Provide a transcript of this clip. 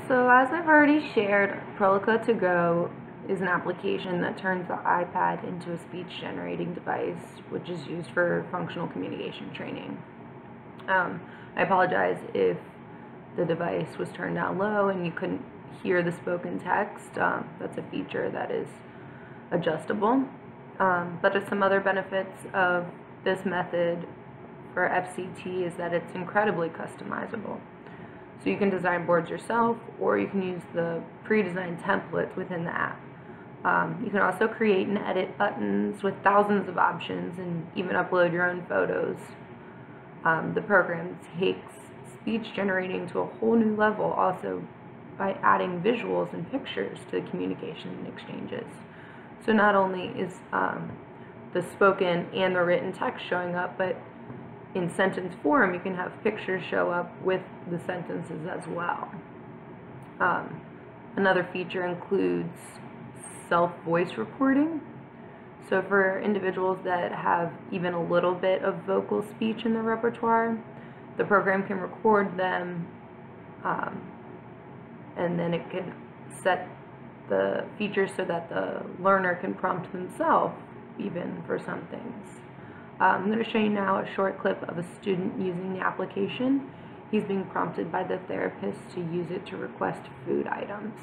So as I've already shared, Prolica To Go is an application that turns the iPad into a speech-generating device, which is used for functional communication training. I apologize if the device was turned down low and you couldn't hear the spoken text. That's a feature that is adjustable. But some other benefits of this method for FCT is that it's incredibly customizable. So you can design boards yourself, or you can use the pre-designed templates within the app. You can also create and edit buttons with thousands of options and even upload your own photos. The program takes speech generating to a whole new level also by adding visuals and pictures to the communication and exchanges. So not only is the spoken and the written text showing up, but in sentence form, you can have pictures show up with the sentences as well. Another feature includes self-voice recording. So for individuals that have even a little bit of vocal speech in their repertoire, the program can record them, and then it can set the features so that the learner can prompt themselves even for some things. I'm going to show you now a short clip of a student using the application. He's being prompted by the therapist to use it to request food items.